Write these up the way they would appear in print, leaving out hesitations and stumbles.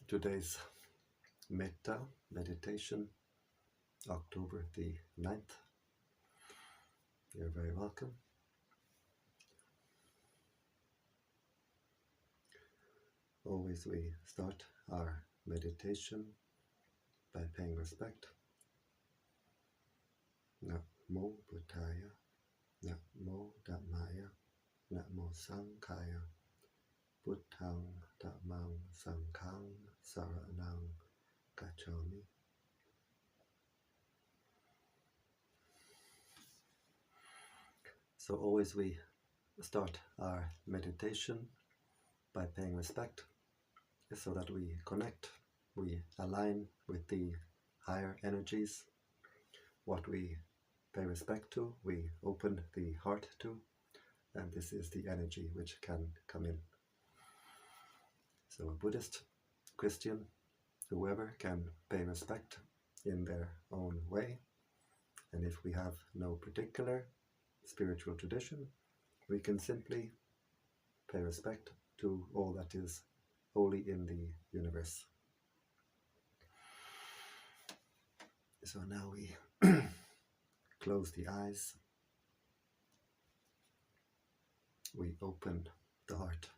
Today's Metta meditation, October the 9th. You're very welcome. Always we start our meditation by paying respect. Namo Buddhaya, Namo Dhammaya, Namo Sanghaya, Buddhang Dhammang Sanghang Saranang Gacchami. So always we start our meditation by paying respect, so that we connect, we align with the higher energies. What we pay respect to, we open the heart to, and this is the energy which can come in. So a Buddhist, Christian, whoever can pay respect in their own way, and if we have no particular spiritual tradition, we can simply pay respect to all that is holy in the universe. So now we close the eyes, we open the heart.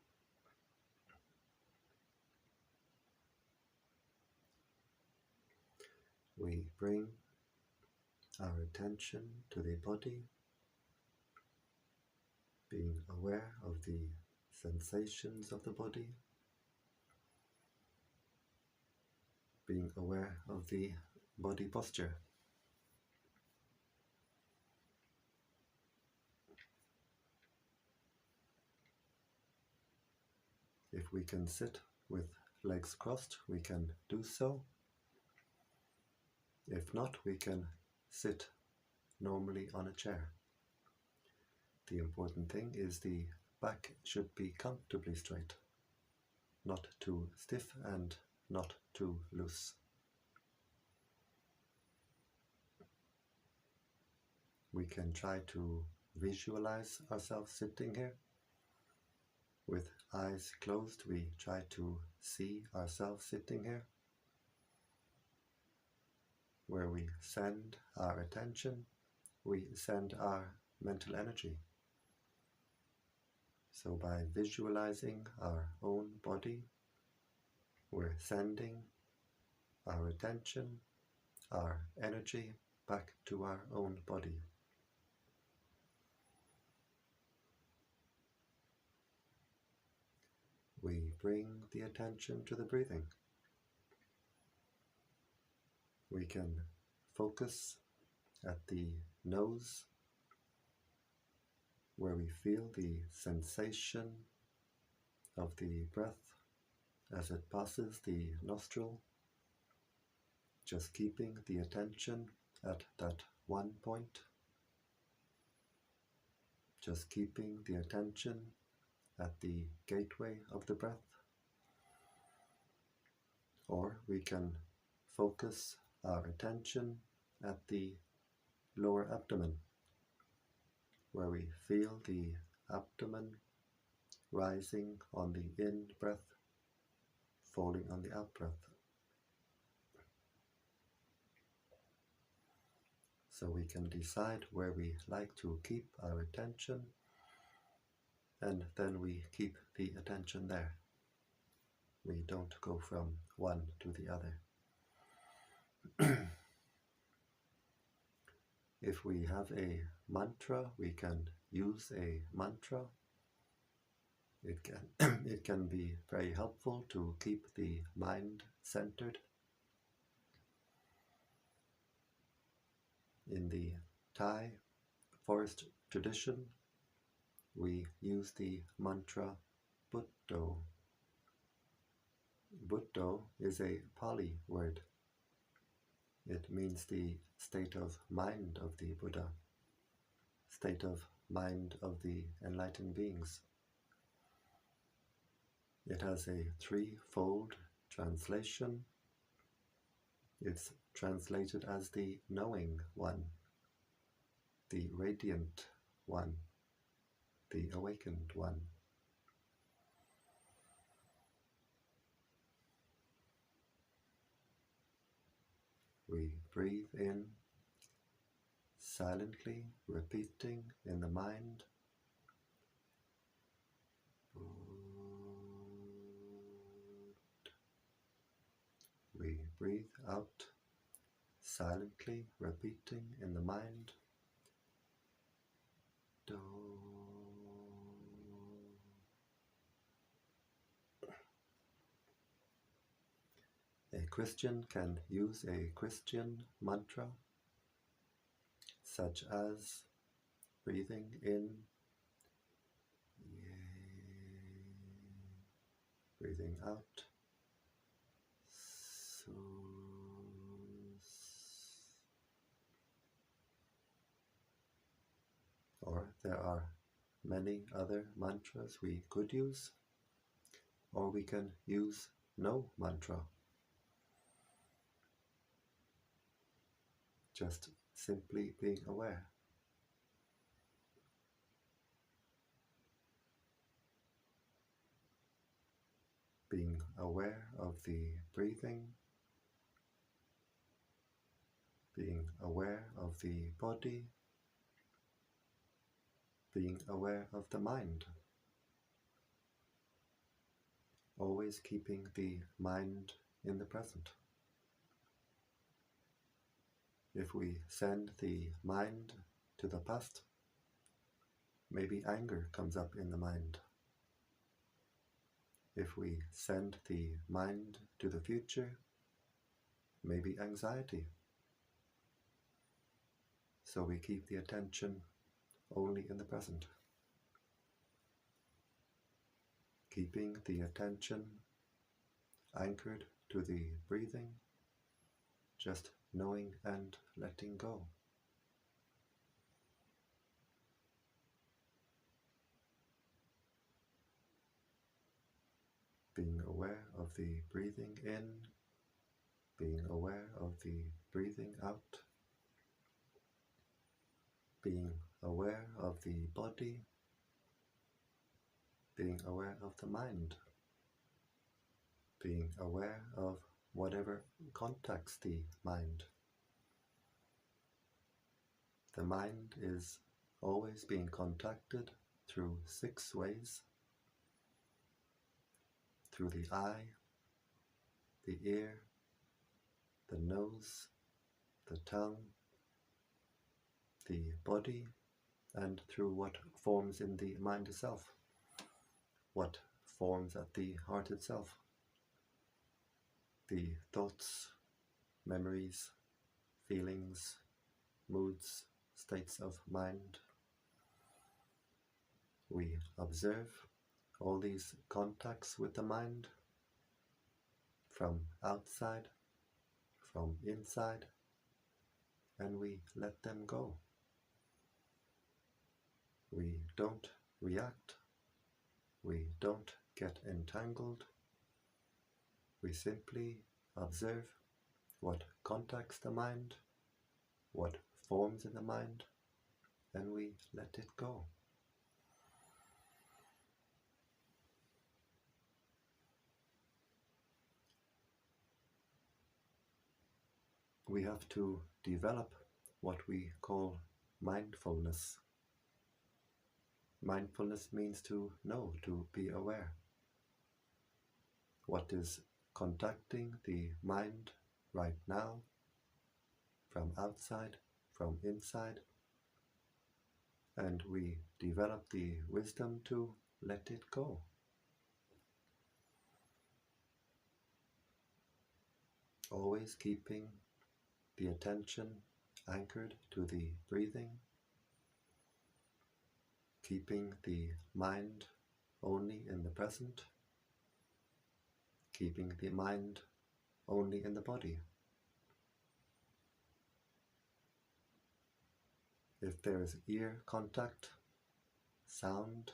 We bring our attention to the body, being aware of the sensations of the body, being aware of the body posture. If we can sit with legs crossed, we can do so. If not, we can sit normally on a chair. The important thing is the back should be comfortably straight, not too stiff and not too loose. We can try to visualize ourselves sitting here. With eyes closed, we try to see ourselves sitting here, where we send our attention, we send our mental energy. So by visualizing our own body, we're sending our attention, our energy back to our own body. We bring the attention to the breathing. We can focus at the nose, where we feel the sensation of the breath as it passes the nostril, just keeping the attention at that one point, just keeping the attention at the gateway of the breath. Or we can focus our attention at the lower abdomen, where we feel the abdomen rising on the in-breath, falling on the out-breath. So we can decide where we like to keep our attention, and then we keep the attention there. We don't go from one to the other. If we have a mantra, we can use a mantra. It can be very helpful to keep the mind centered. In the Thai forest tradition, we use the mantra Buddho. Buddho is a Pali word. It means the state of mind of the Buddha, state of mind of the enlightened beings. It has a threefold translation. It's translated as the knowing one, the radiant one, the awakened one. We breathe in, silently repeating in the mind. We breathe out, silently repeating in the mind. A Christian can use a Christian mantra, such as breathing in, breathing out, or there are many other mantras we could use, or we can use no mantra. Just simply being aware. Being aware of the breathing, being aware of the body, being aware of the mind. Always keeping the mind in the present. If we send the mind to the past, maybe anger comes up in the mind. If we send the mind to the future, maybe anxiety. So we keep the attention only in the present. Keeping the attention anchored to the breathing, just knowing and letting go. Being aware of the breathing in, being aware of the breathing out, being aware of the body, being aware of the mind, being aware of whatever contacts the mind. The mind is always being contacted through 6 ways: through the eye, the ear, the nose, the tongue, the body, and through what forms in the mind itself, what forms at the heart itself, the thoughts, memories, feelings, moods, states of mind. We observe all these contacts with the mind, from outside, from inside, and we let them go. We don't react, we don't get entangled, we simply observe what contacts the mind, what forms in the mind, and we let it go. We have to develop what we call mindfulness. Mindfulness means to know, to be aware. What is contacting the mind right now, from outside, from inside, and we develop the wisdom to let it go. Always keeping the attention anchored to the breathing, keeping the mind only in the present, keeping the mind only in the body. If there is ear contact, sound,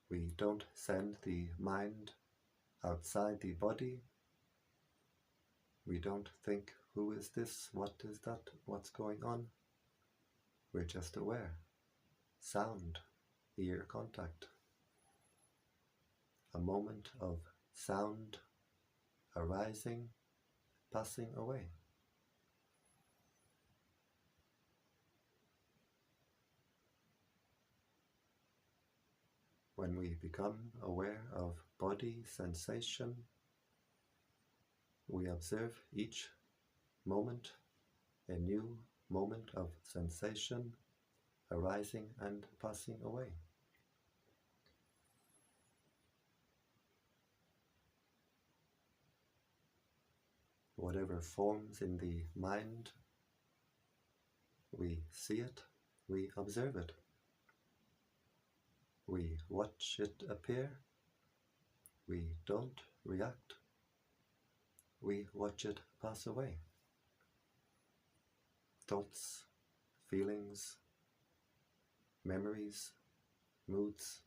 we don't send the mind outside the body. We don't think, who is this, what is that, what's going on? We're just aware. Sound, ear contact. A moment of sound arising, passing away. when we become aware of body sensation, we observe each moment a new moment of sensation arising and passing away. Whatever forms in the mind, we see it, we observe it. We watch it appear, we don't react, we watch it pass away. Thoughts, feelings, memories, moods,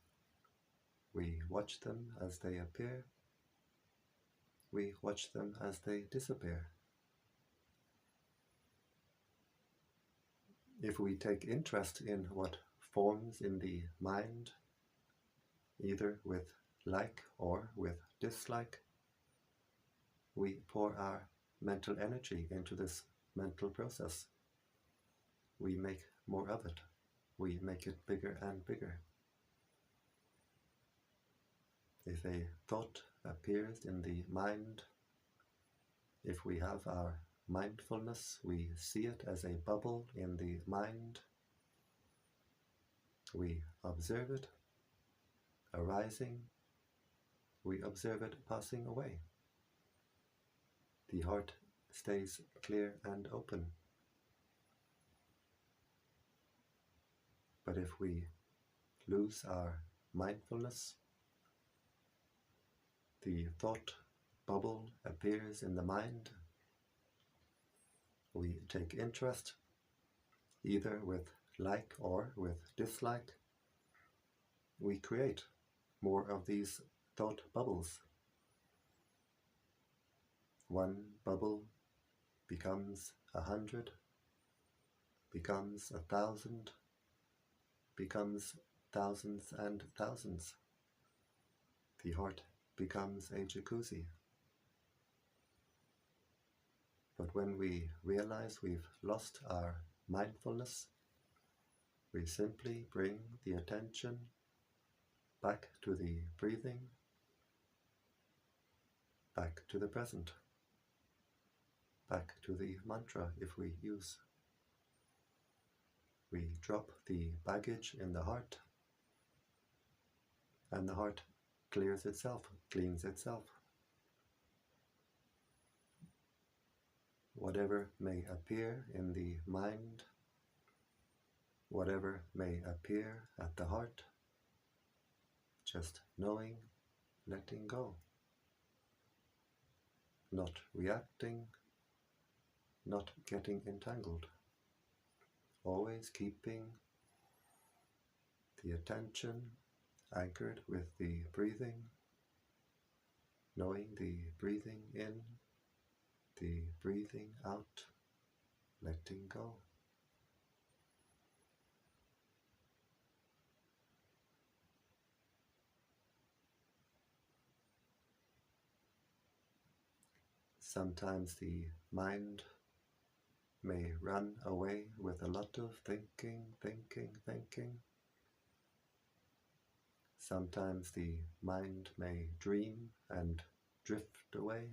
we watch them as they appear, we watch them as they disappear. If we take interest in what forms in the mind, either with like or with dislike, we pour our mental energy into this mental process. We make more of it. We make it bigger and bigger. If a thought appears in the mind, if we have our mindfulness, we see it as a bubble in the mind. We observe it arising. We observe it passing away. The heart stays clear and open. But if we lose our mindfulness, the thought bubble appears in the mind. We take interest, either with like or with dislike. We create more of these thought bubbles. One bubble becomes 100, becomes 1,000, becomes thousands and thousands. The heart becomes a jacuzzi. But when we realize we've lost our mindfulness, we simply bring the attention back to the breathing, back to the present, back to the mantra if we use. We drop the baggage in the heart, and the heart clears itself, cleans itself. Whatever may appear in the mind, whatever may appear at the heart, just knowing, letting go. Not reacting, not getting entangled. Always keeping the attention anchored with the breathing, knowing the breathing in, the breathing out, letting go. Sometimes the mind may run away with a lot of thinking. Sometimes the mind may dream and drift away.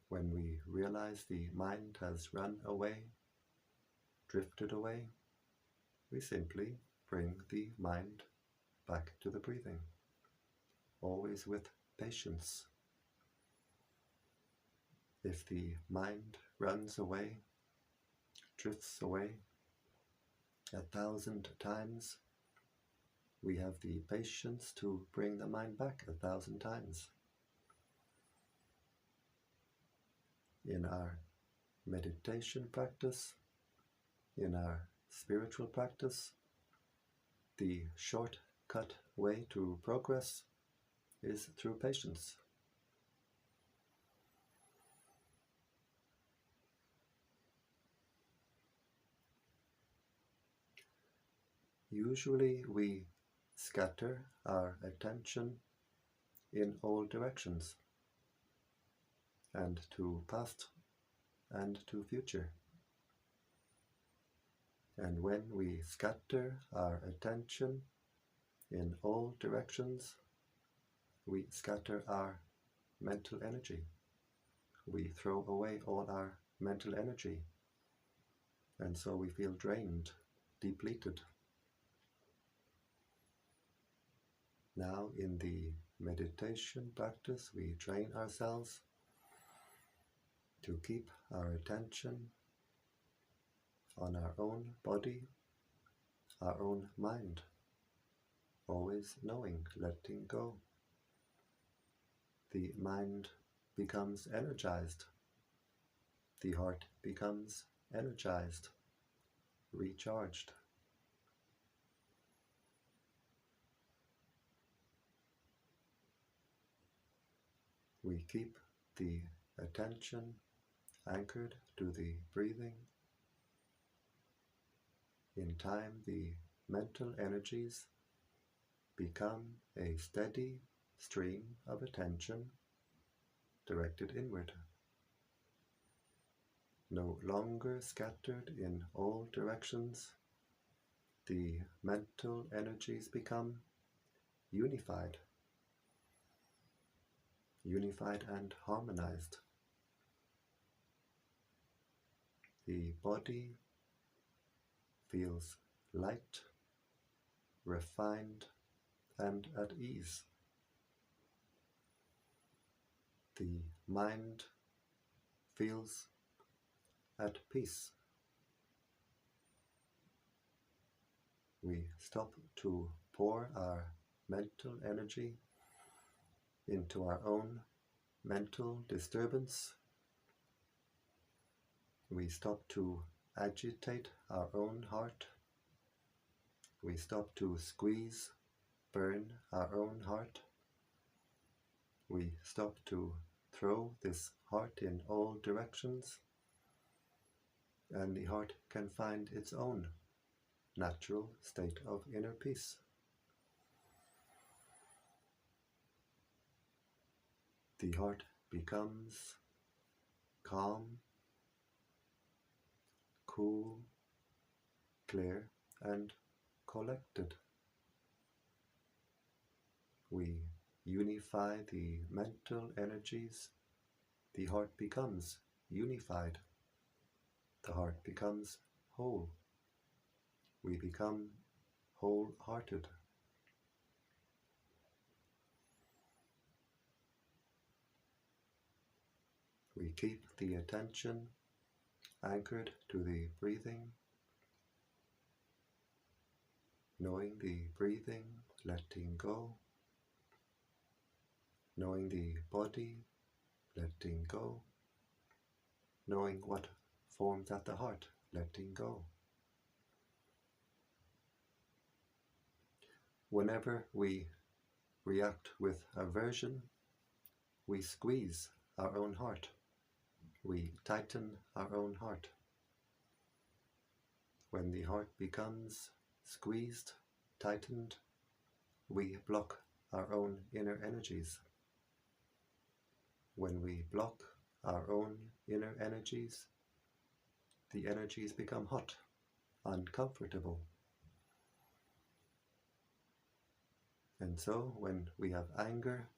When we realize the mind has run away, drifted away, we simply bring the mind back to the breathing, always with patience. If the mind runs away, drifts away 1,000 times, we have the patience to bring the mind back 1,000 times. In our meditation practice, in our spiritual practice, the shortcut way to progress is through patience. Usually we scatter our attention in all directions, and to past and to future. And when we scatter our attention in all directions, we scatter our mental energy. We throw away all our mental energy, and so we feel drained, depleted. Now in the meditation practice, we train ourselves to keep our attention on our own body, our own mind, always knowing, letting go. The mind becomes energized. The heart becomes energized, recharged. We keep the attention anchored to the breathing. In time, the mental energies become a steady stream of attention directed inward, no longer scattered in all directions. The mental energies become unified and harmonized. The body feels light, refined, and at ease. The mind feels at peace. We stop to pour our mental energy into our own mental disturbance. We stop to agitate our own heart. We stop to squeeze, burn our own heart. We stop to throw this heart in all directions, and the heart can find its own natural state of inner peace. The heart becomes calm, cool, clear, and collected. We unify the mental energies. The heart becomes unified. The heart becomes whole. We become wholehearted. We keep the attention anchored to the breathing, knowing the breathing, letting go, knowing the body, letting go, knowing what forms at the heart, letting go. Whenever we react with aversion, we squeeze our own heart. We tighten our own heart. When the heart becomes squeezed, tightened, we block our own inner energies. When we block our own inner energies, the energies become hot, uncomfortable. And so when we have anger,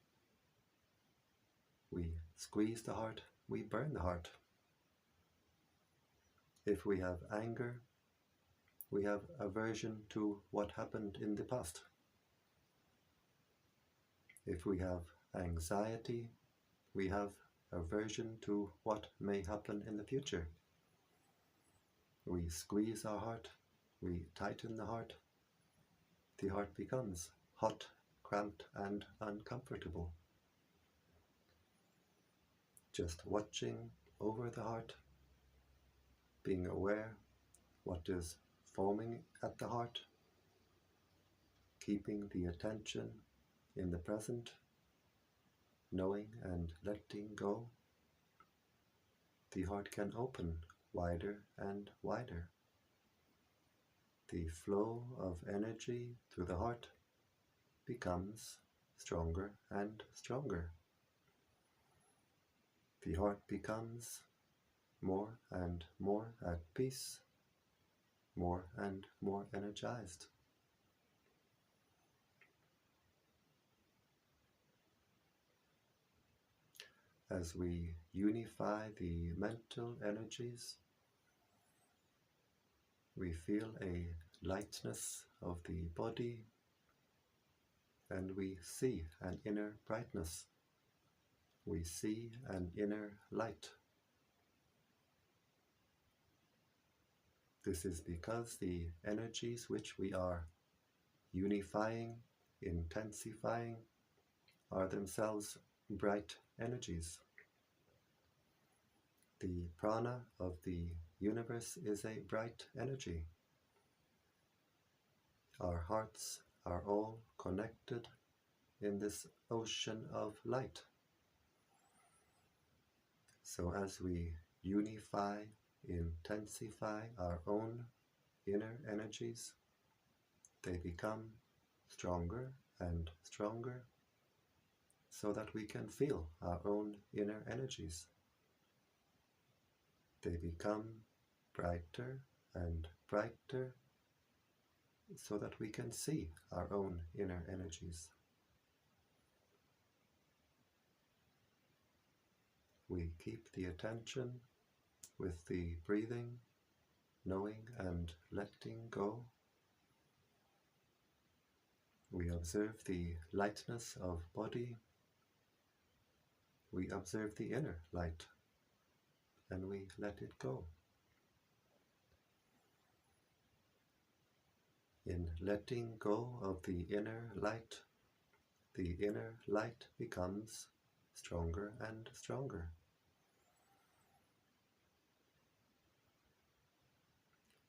we squeeze the heart, we burn the heart. If we have anger, we have aversion to what happened in the past. If we have anxiety, we have aversion to what may happen in the future. We squeeze our heart, we tighten the heart becomes hot, cramped, and uncomfortable. Just watching over the heart, being aware what is forming at the heart, keeping the attention in the present, knowing and letting go, the heart can open wider and wider. The flow of energy through the heart becomes stronger and stronger. The heart becomes more and more at peace, more and more energized. As we unify the mental energies, we feel a lightness of the body, and we see an inner brightness. We see an inner light. This is because the energies which we are unifying, intensifying, are themselves bright energies. The prana of the universe is a bright energy. Our hearts are all connected in this ocean of light. So as we unify, intensify our own inner energies, they become stronger and stronger, so that we can feel our own inner energies. They become brighter and brighter, so that we can see our own inner energies. We keep the attention with the breathing, knowing and letting go. We observe the lightness of body. We observe the inner light, and we let it go. In letting go of the inner light becomes stronger and stronger.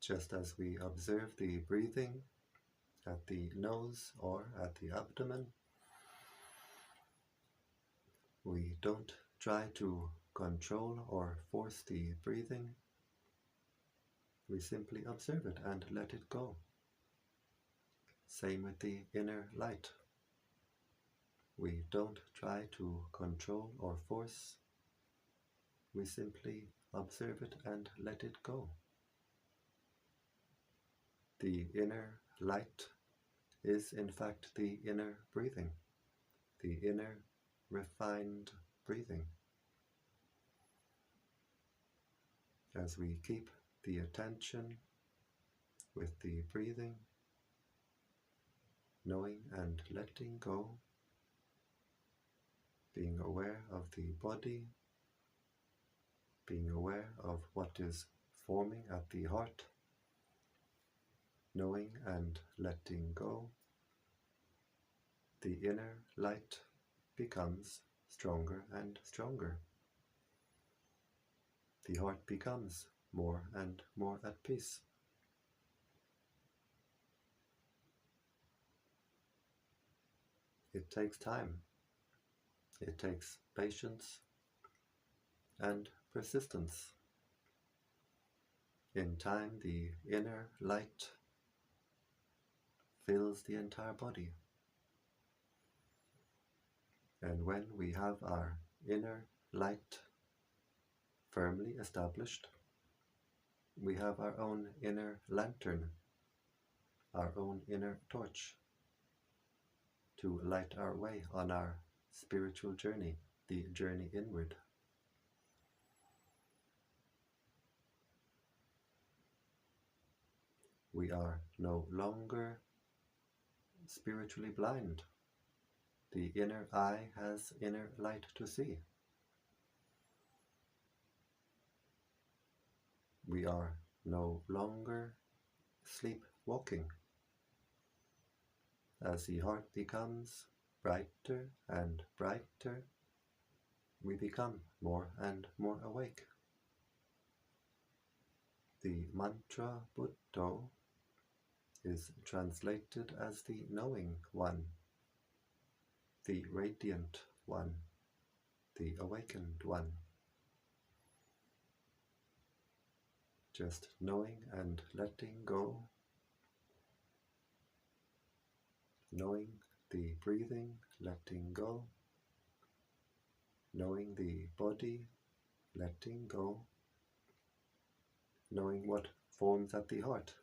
Just as we observe the breathing at the nose or at the abdomen, we don't try to control or force the breathing. We simply observe it and let it go. Same with the inner light. We don't try to control or force. We simply observe it and let it go. The inner light is in fact the inner breathing, the inner refined breathing. As we keep the attention with the breathing, knowing and letting go, being aware of the body, being aware of what is forming at the heart, knowing and letting go, the inner light becomes stronger and stronger. The heart becomes more and more at peace. It takes time. It takes patience and persistence. In time, the inner light fills the entire body. And when we have our inner light firmly established, we have our own inner lantern, our own inner torch, to light our way on our spiritual journey, the journey inward. We are no longer spiritually blind. The inner eye has inner light to see. We are no longer sleepwalking. As the heart becomes brighter and brighter, we become more and more awake. The mantra Buddho is translated as the knowing one, the radiant one, the awakened one. Just knowing and letting go, knowing the breathing, letting go, knowing the body, letting go, knowing what forms at the heart,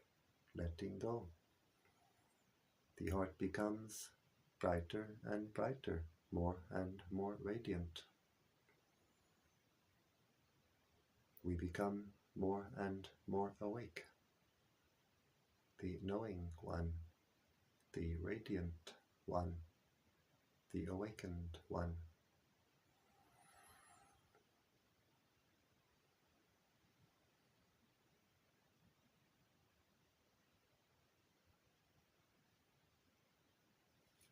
letting go. The heart becomes brighter and brighter, more and more radiant. We become more and more awake. The knowing one, the radiant one, the awakened one.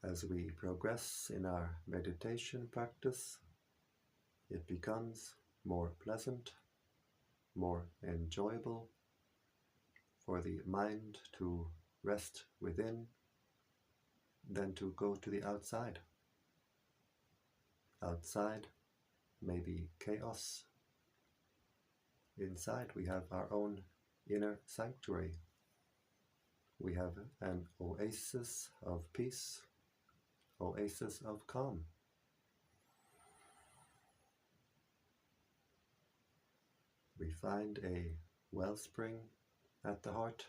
As we progress in our meditation practice, it becomes more pleasant, more enjoyable for the mind to rest within than to go to the outside. Outside may be chaos. Inside we have our own inner sanctuary. We have an oasis of peace, oasis of calm. We find a wellspring at the heart,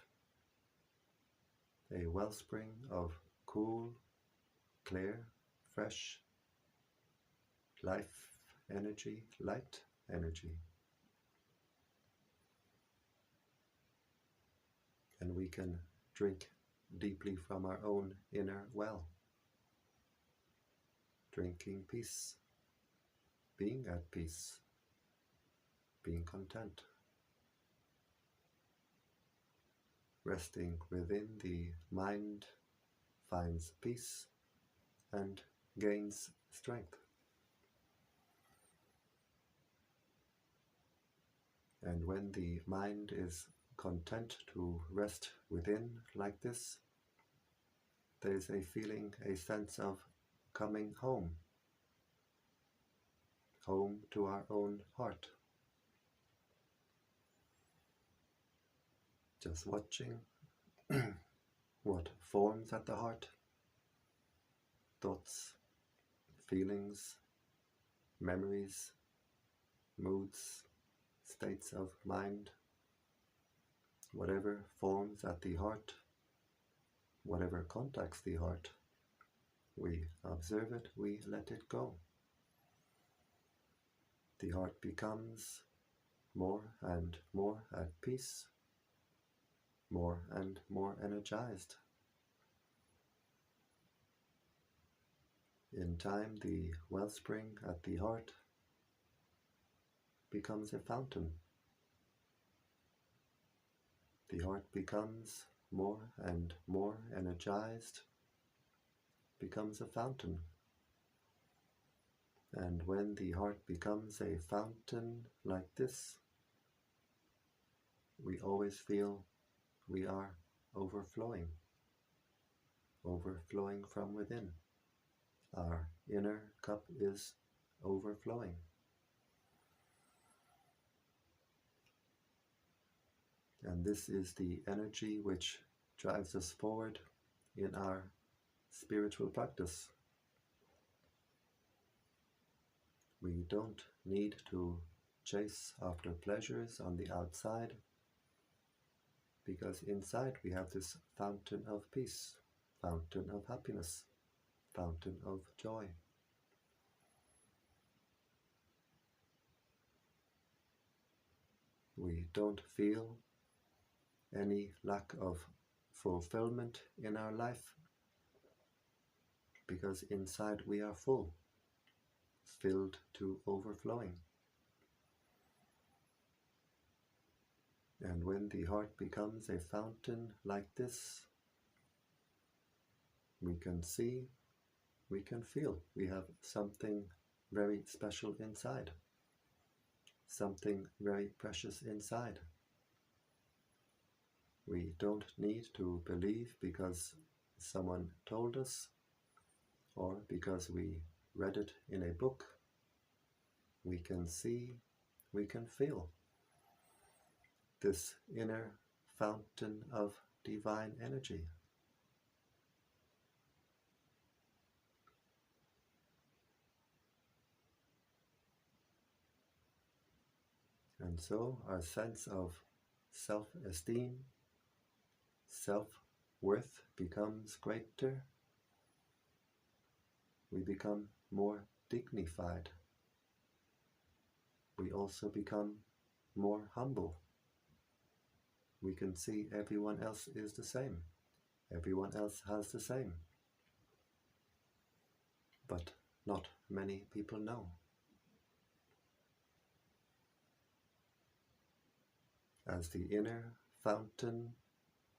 a wellspring of cool, clear, fresh life energy, light energy. And we can drink deeply from our own inner well, drinking peace, being at peace, being content, resting within. The mind finds peace and gains strength. And when the mind is content to rest within like this, there is a feeling, a sense of coming home, home to our own heart. Just watching what forms at the heart, thoughts, feelings, memories, moods, states of mind, whatever forms at the heart, whatever contacts the heart, we observe it, we let it go. The heart becomes more and more at peace, more and more energized. In time, the wellspring at the heart becomes a fountain. The heart becomes more and more energized, becomes a fountain. And when the heart becomes a fountain like this, we always feel we are overflowing, overflowing from within. Our inner cup is overflowing. And this is the energy which drives us forward in our spiritual practice. We don't need to chase after pleasures on the outside, because inside we have this fountain of peace, fountain of happiness, fountain of joy. We don't feel any lack of fulfillment in our life, because inside we are full, filled to overflowing. And when the heart becomes a fountain like this, we can see, we can feel we have something very special inside, something very precious inside. We don't need to believe because someone told us or because we read it in a book. We can see, we can feel this inner fountain of divine energy. And so our sense of self-esteem, self-worth becomes greater, we become more dignified. We also become more humble. We can see everyone else is the same. Everyone else has the same. But not many people know. As the inner fountain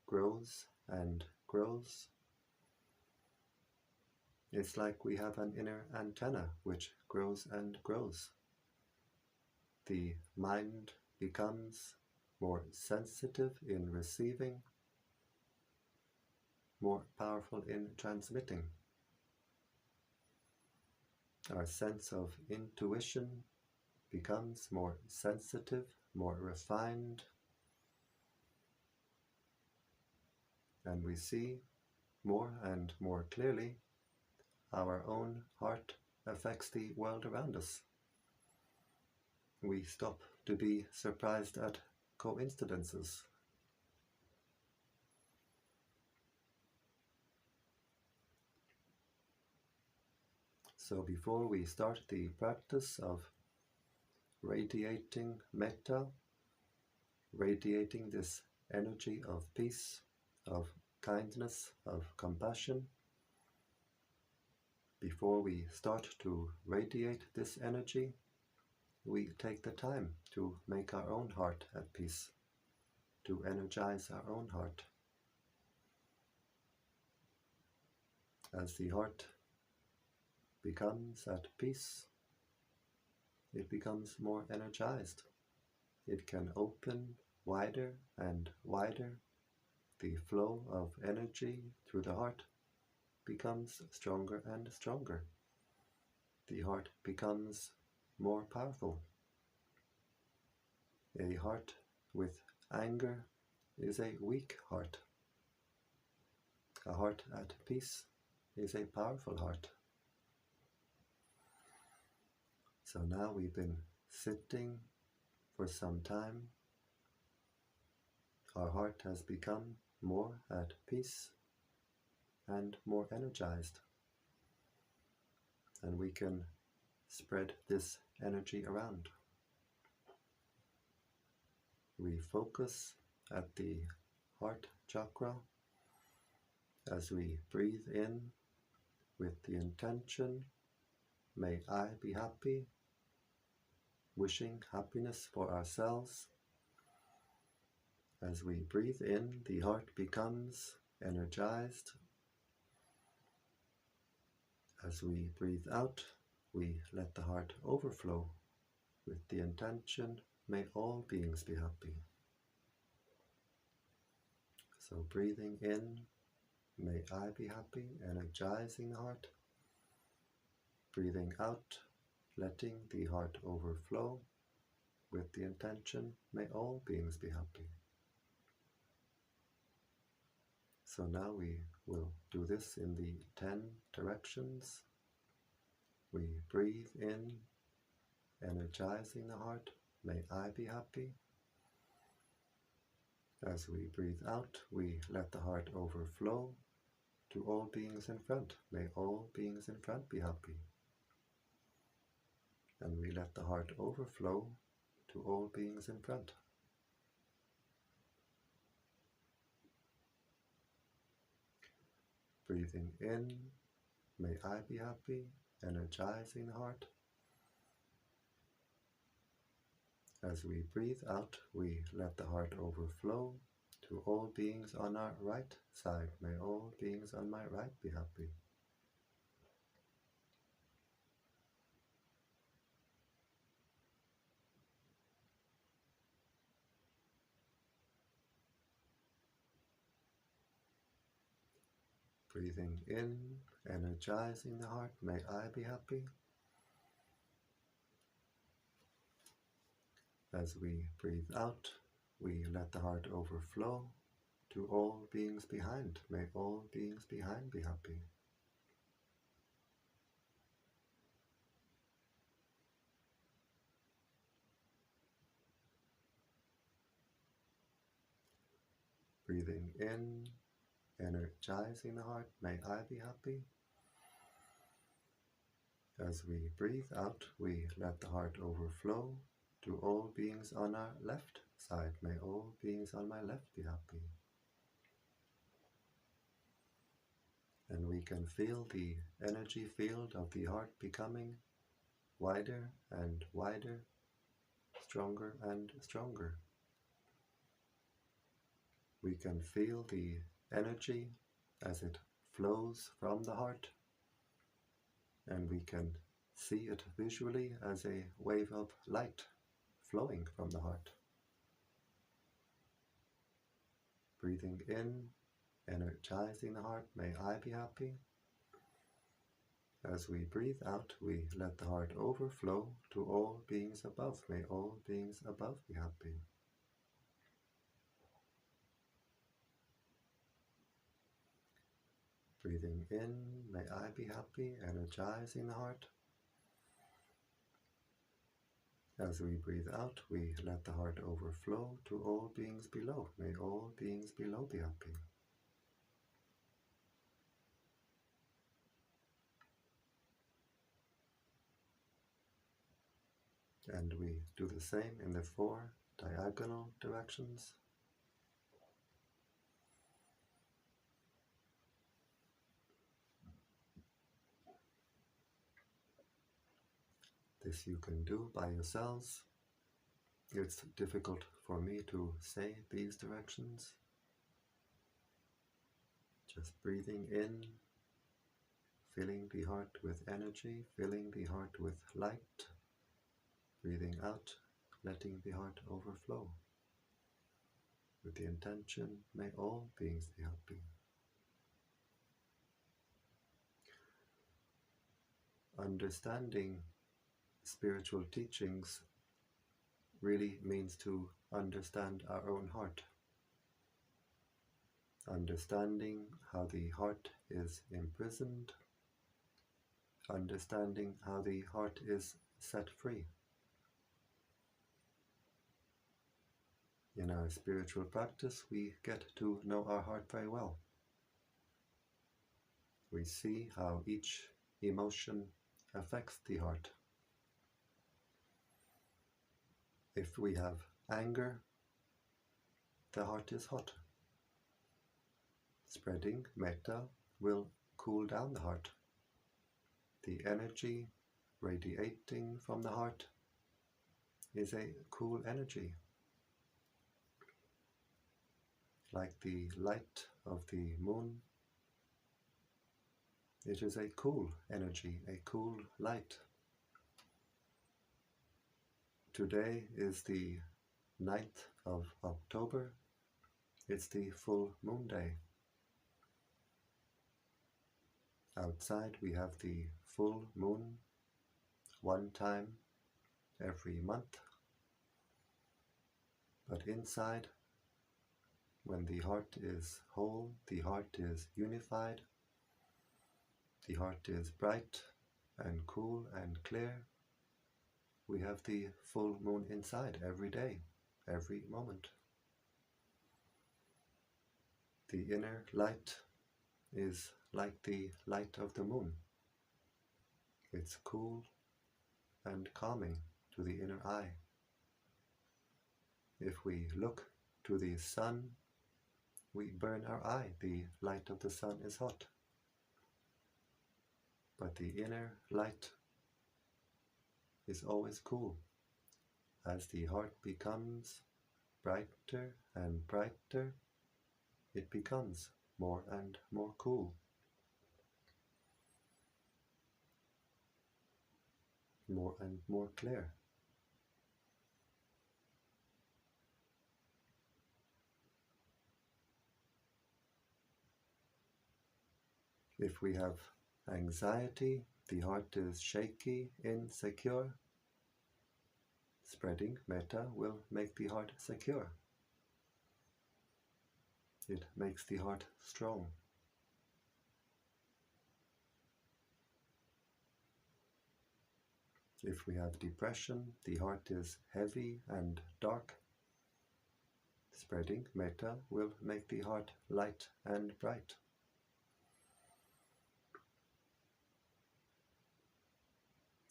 grows and grows, it's like we have an inner antenna which grows and grows. The mind becomes more sensitive in receiving, more powerful in transmitting. Our sense of intuition becomes more sensitive, more refined, and we see more and more clearly how our own heart affects the world around us. We stop to be surprised at coincidences. So before we start the practice of radiating metta, radiating this energy of peace, of kindness, of compassion, before we start to radiate this energy, we take the time to make our own heart at peace, to energize our own heart. As the heart becomes at peace, it becomes more energized. It can open wider and wider. The flow of energy through the heart becomes stronger and stronger. The heart becomes more powerful. A heart with anger is a weak heart. A heart at peace is a powerful heart. So now we've been sitting for some time. Our heart has become more at peace and more energized. And we can spread this energy around. We focus at the heart chakra as we breathe in with the intention, may I be happy, wishing happiness for ourselves. As we breathe in, the heart becomes energized. As we breathe out, we let the heart overflow with the intention, may all beings be happy. So breathing in, may I be happy, energizing the heart. Breathing out, letting the heart overflow with the intention, may all beings be happy. So now we will do this in the 10 directions. We breathe in, energizing the heart, may I be happy. As we breathe out, we let the heart overflow to all beings in front, may all beings in front be happy. And we let the heart overflow to all beings in front. Breathing in, may I be happy, energizing the heart. As we breathe out, we let the heart overflow to all beings on our right side. May all beings on my right be happy. Breathing in, energizing the heart, may I be happy. As we breathe out, we let the heart overflow to all beings behind. May all beings behind be happy. Breathing in, energizing the heart, may I be happy. As we breathe out, we let the heart overflow to all beings on our left side. May all beings on my left be happy. And we can feel the energy field of the heart becoming wider and wider, stronger and stronger. We can feel the energy as it flows from the heart, and we can see it visually as a wave of light flowing from the heart. Breathing in, energizing the heart, may I be happy. As we breathe out, we let the heart overflow to all beings above. May all beings above be happy. Breathing in, may I be happy, energizing the heart. As we breathe out, we let the heart overflow to all beings below. May all beings below be happy. And we do the same in the 4 diagonal directions. This you can do by yourselves. It's difficult for me to say these directions. Just breathing in, filling the heart with energy, filling the heart with light. Breathing out, letting the heart overflow. With the intention, may all beings be happy. Understanding spiritual teachings really means to understand our own heart. Understanding how the heart is imprisoned. Understanding how the heart is set free. In our spiritual practice, we get to know our heart very well. We see how each emotion affects the heart. If we have anger, the heart is hot. Spreading metta will cool down the heart. The energy radiating from the heart is a cool energy. Like the light of the moon, it is a cool energy, a cool light. Today is the 9th of October. It's the full moon day. Outside we have the full moon 1 time every month. But inside, when the heart is whole, the heart is unified, the heart is bright and cool and clear, we have the full moon inside every day, every moment. The inner light is like the light of the moon. It's cool and calming to the inner eye. If we look to the sun, we burn our eye. The light of the sun is hot. But the inner light is always cool. As the heart becomes brighter and brighter, it becomes more and more cool. More and more clear. If we have anxiety, the heart is shaky, insecure, spreading metta will make the heart secure. It makes the heart strong. If we have depression, the heart is heavy and dark, Spreading metta will make the heart light and bright.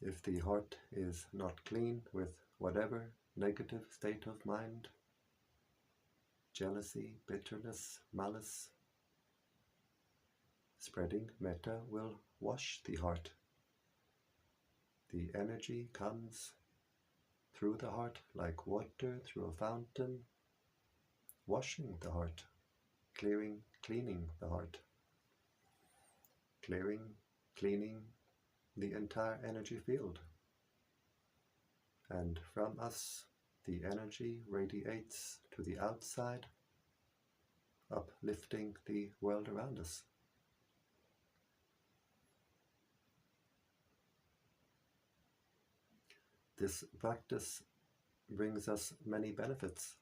If the heart is not clean with whatever negative state of mind, jealousy, bitterness, malice, spreading metta will wash the heart. The energy comes through the heart like water through a fountain, washing the heart, cleaning the heart, cleaning the entire energy field. And from us, the energy radiates to the outside, uplifting the world around us. This practice brings us many benefits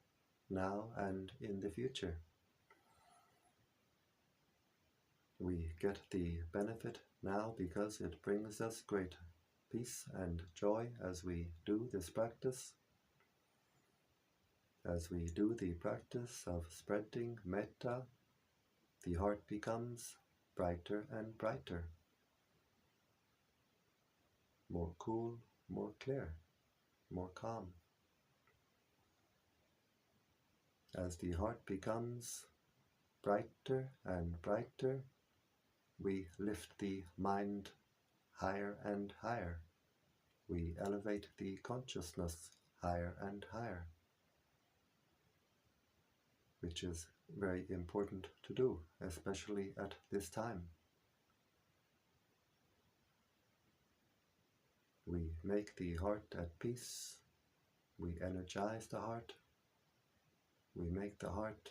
now and in the future. We get the benefit now because it brings us great peace and joy as we do this practice. As we do the practice of spreading metta, the heart becomes brighter and brighter, more cool, more clear, more calm. As the heart becomes brighter and brighter, we lift the mind higher and higher. We elevate the consciousness higher and higher, which is very important to do, especially at this time. We make the heart at peace, we energize the heart, we make the heart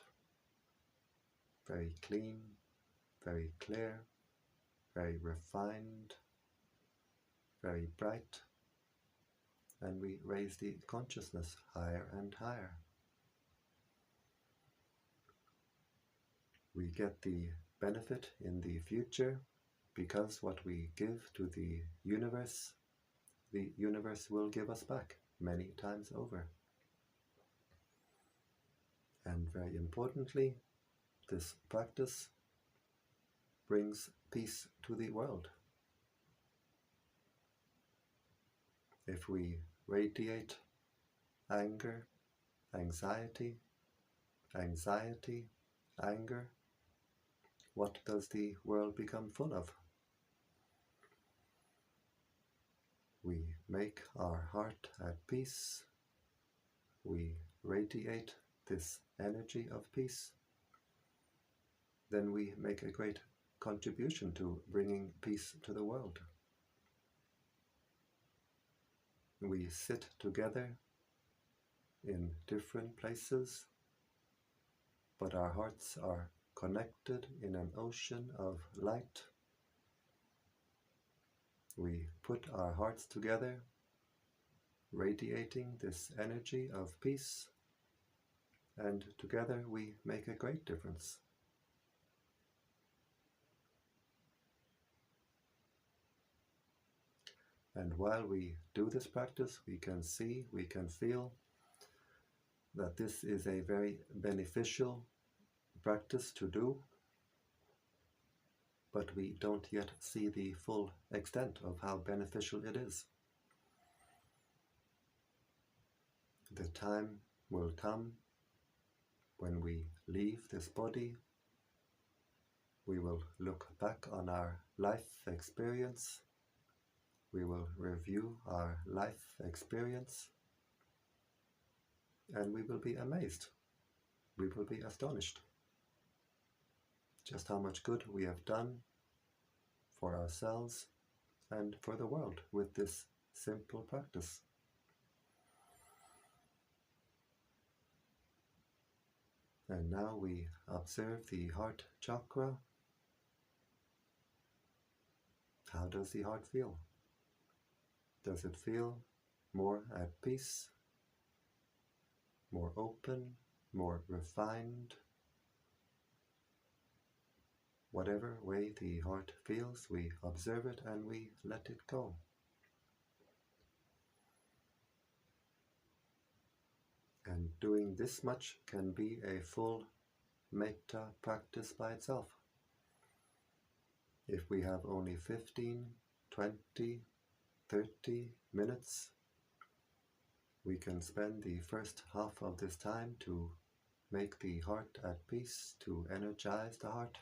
very clean, very clear, very refined, very bright, and we raise the consciousness higher and higher. We get the benefit in the future because what we give to the universe will give us back many times over. And very importantly, this practice brings peace to the world. If we radiate anger, anxiety, anger, what does the world become full of? We make our heart at peace, we radiate this energy of peace, then we make a great contribution to bringing peace to the world. We sit together in different places, but our hearts are connected in an ocean of light. We put our hearts together, radiating this energy of peace, and together we make a great difference. And while we do this practice, we can see, we can feel that this is a very beneficial practice to do, but we don't yet see the full extent of how beneficial it is. The time will come when we leave this body. We will look back on our life experience. We will review our life experience, and we will be amazed. We will be astonished just how much good we have done for ourselves and for the world with this simple practice. And now we observe the heart chakra. How does the heart feel? Does it feel more at peace, more open, more refined? Whatever way the heart feels, we observe it and we let it go. And doing this much can be a full Metta practice by itself. If we have only 15, 20, 30 minutes, we can spend the first half of this time to make the heart at peace, to energize the heart.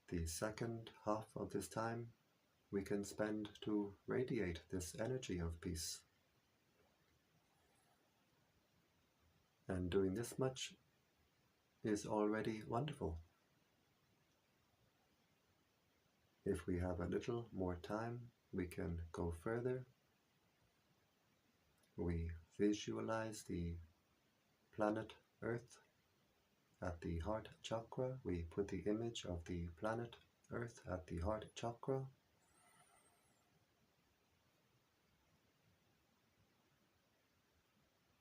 The second half of this time we can spend to radiate this energy of peace. And doing this much is already wonderful. If we have a little more time, we can go further. We visualize the planet Earth at the heart chakra. We put the image of the planet Earth at the heart chakra.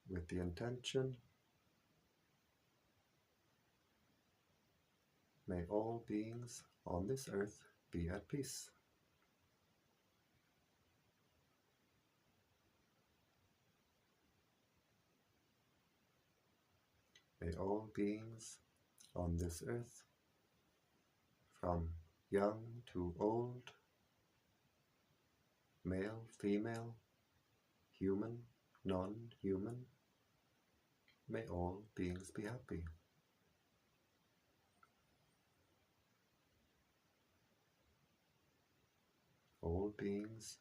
With the intention, may all beings on this earth be at peace. May all beings on this earth, from young to old, male, female, human, non-human, may all beings be happy. All beings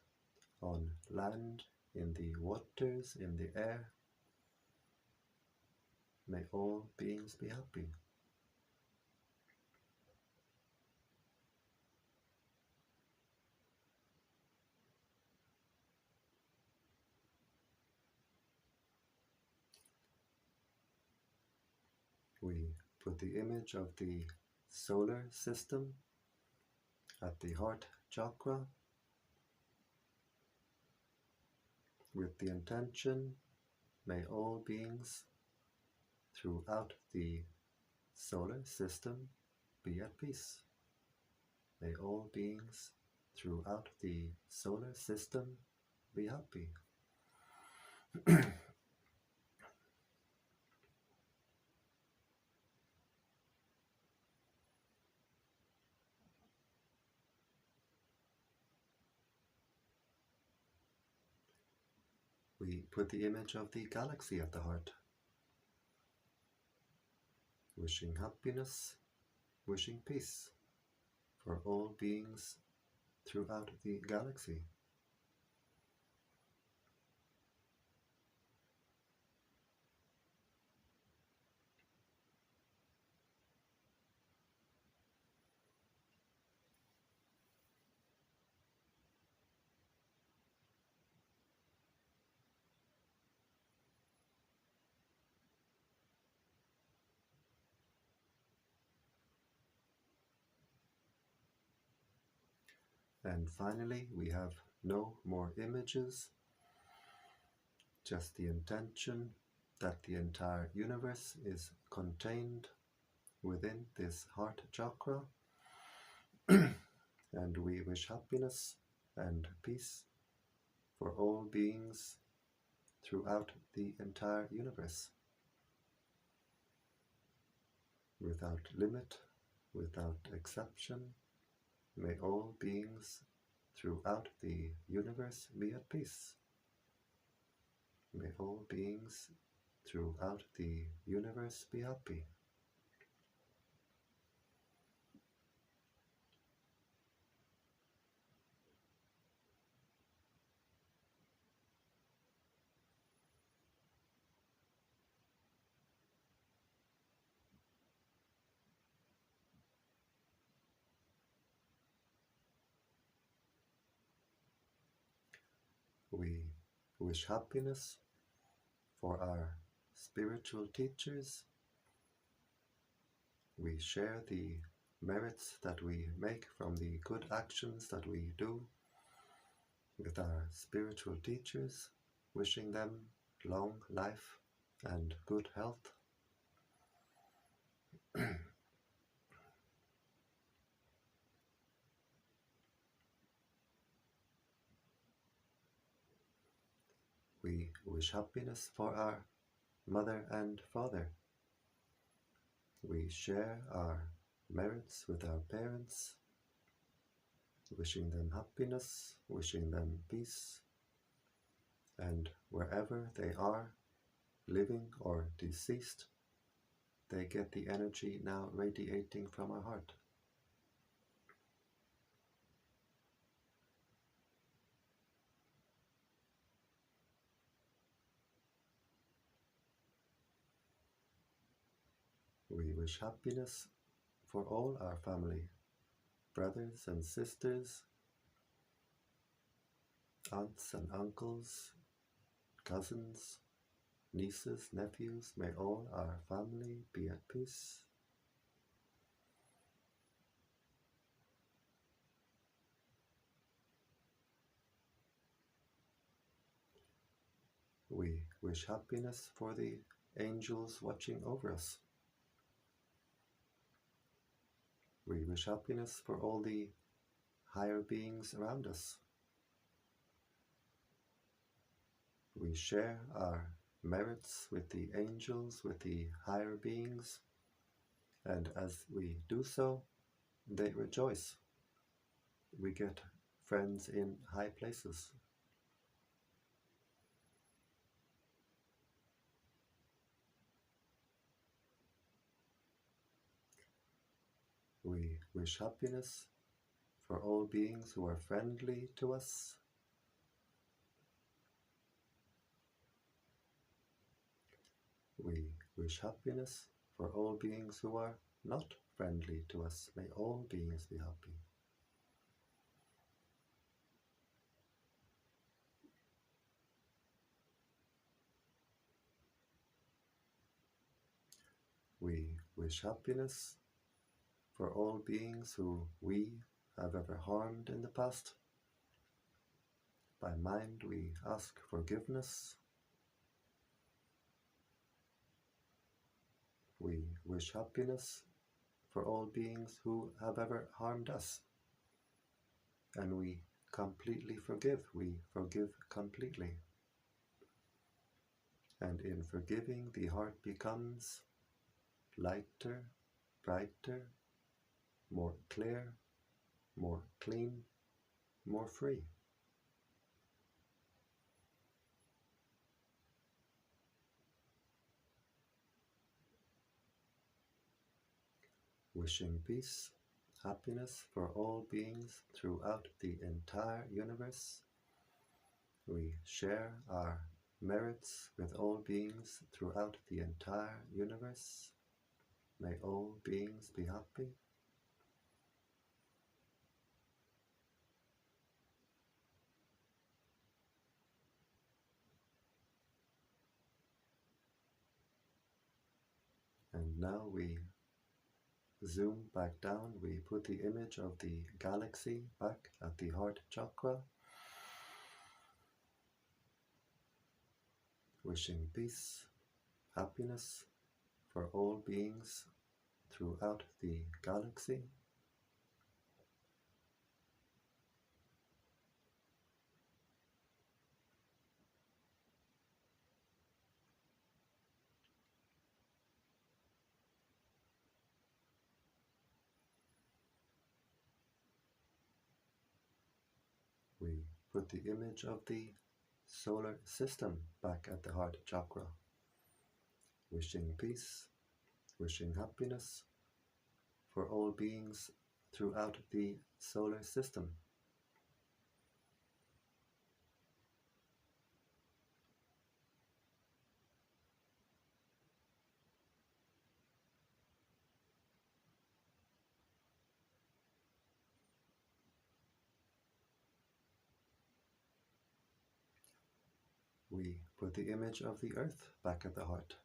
on land, in the waters, in the air, may all beings be happy. We put the image of the solar system at the heart chakra with the intention, may all beings throughout the solar system be at peace. May all beings throughout the solar system be happy. We put the image of the galaxy at the heart, wishing happiness, wishing peace for all beings throughout the galaxy. And finally, we have no more images, just the intention that the entire universe is contained within this heart chakra, and we wish happiness and peace for all beings throughout the entire universe, without limit, without exception. May all beings throughout the universe be at peace. May all beings throughout the universe be happy. We wish happiness for our spiritual teachers. We share the merits that we make from the good actions that we do with our spiritual teachers, wishing them long life and good health. We wish happiness for our mother and father. We share our merits with our parents, wishing them happiness, wishing them peace, and wherever they are, living or deceased, they get the energy now radiating from our heart. We wish happiness for all our family, brothers and sisters, aunts and uncles, cousins, nieces, nephews. May all our family be at peace. We wish happiness for the angels watching over us. We wish happiness for all the higher beings around us. We share our merits with the angels, with the higher beings, and as we do so, they rejoice. We get friends in high places. We wish happiness for all beings who are friendly to us. We wish happiness for all beings who are not friendly to us. May all beings be happy. We wish happiness for all beings who we have ever harmed in the past. By mind, we ask forgiveness. We wish happiness for all beings who have ever harmed us. And we completely forgive. We forgive completely. And in forgiving, the heart becomes lighter, brighter, more clear, more clean, more free. Wishing peace, happiness for all beings throughout the entire universe. We share our merits with all beings throughout the entire universe. May all beings be happy. And now we zoom back down. We put the image of the galaxy back at the heart chakra. Wishing peace, happiness for all beings throughout the galaxy. We put the image of the solar system back at the heart chakra. Wishing peace, wishing happiness for all beings throughout the solar system. We put the image of the earth back at the heart.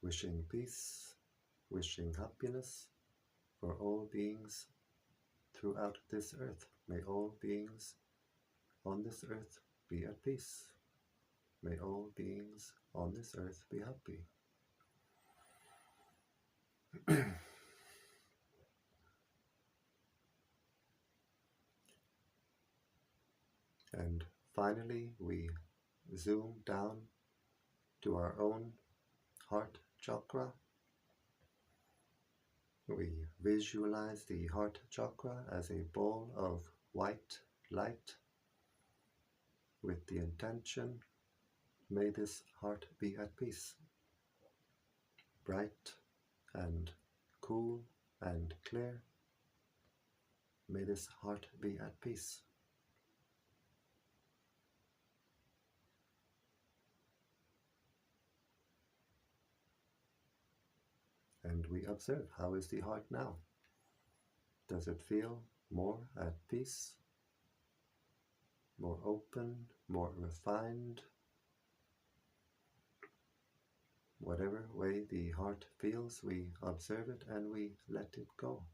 Wishing peace, wishing happiness for all beings throughout this earth. May all beings on this earth be at peace. May all beings on this earth be happy. And finally, we zoom down to our own heart chakra. We visualize the heart chakra as a ball of white light with the intention, may this heart be at peace, bright and cool and clear. May this heart be at peace. And we observe, how is the heart now? Does it feel more at peace, more open, more refined? Whatever way the heart feels, we observe it and we let it go.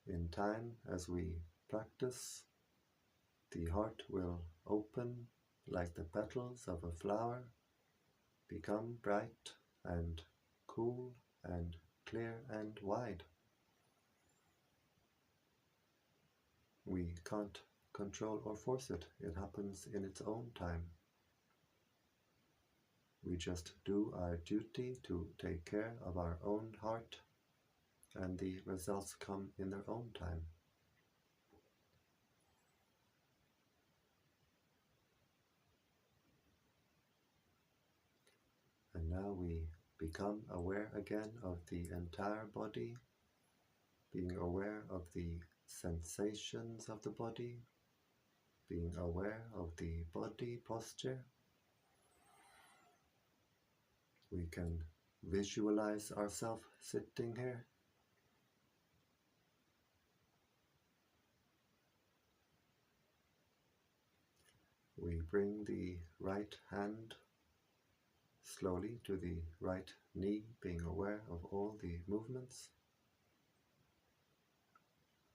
In time, as we practice, the heart will open like the petals of a flower, become bright and cool and clear and wide. We can't control or force it. It happens in its own time. We just do our duty to take care of our own heart, and the results come in their own time. And now we become aware again of the entire body, being aware of the sensations of the body, being aware of the body posture. We can visualize ourselves sitting here. We bring the right hand slowly to the right knee, being aware of all the movements.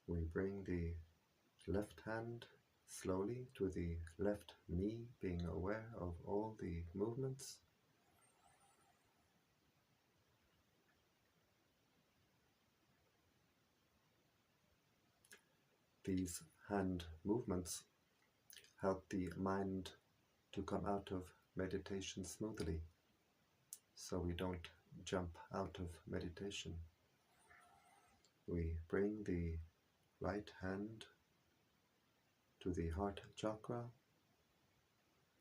We bring the left hand slowly to the left knee, being aware of all the movements. These hand movements help the mind to come out of meditation smoothly, so we don't jump out of meditation. We bring the right hand to the heart chakra.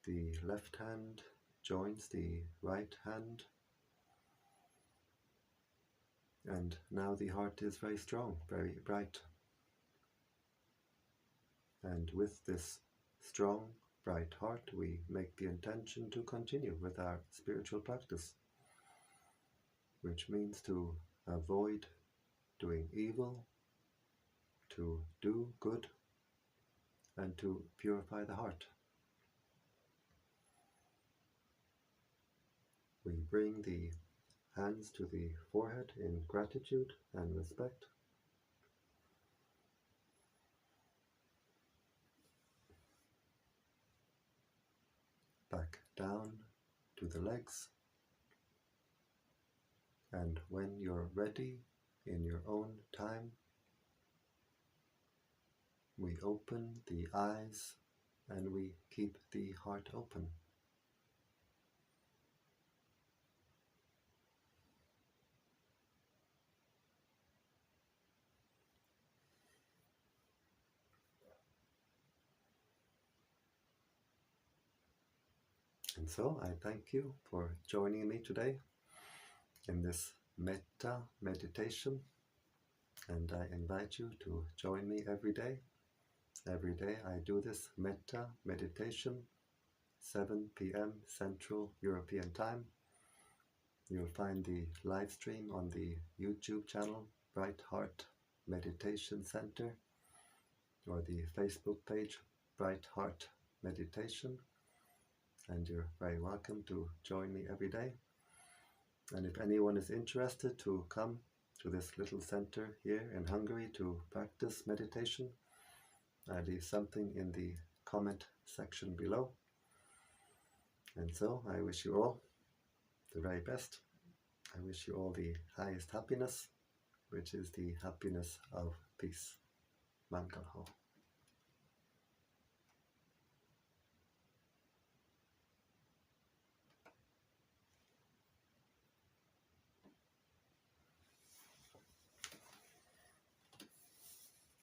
The left hand joins the right hand. And now the heart is very strong, very bright. And with this strong, bright heart, we make the intention to continue with our spiritual practice, which means to avoid doing evil, to do good, and to purify the heart. We bring the hands to the forehead in gratitude and respect. Back down to the legs. And when you're ready, in your own time, we open the eyes and we keep the heart open. And so I thank you for joining me today in this Metta meditation, and I invite you to join me every day. Every day I do this Metta meditation, 7 p.m. Central European Time. You'll find the live stream on the YouTube channel, Brightheart Meditation Center, or the Facebook page, Brightheart Meditation. And you're very welcome to join me every day. And if anyone is interested to come to this little center here in Hungary to practice meditation, I leave something in the comment section below. And so I wish you all the very best. I wish you all the highest happiness, which is the happiness of peace. Mangalho.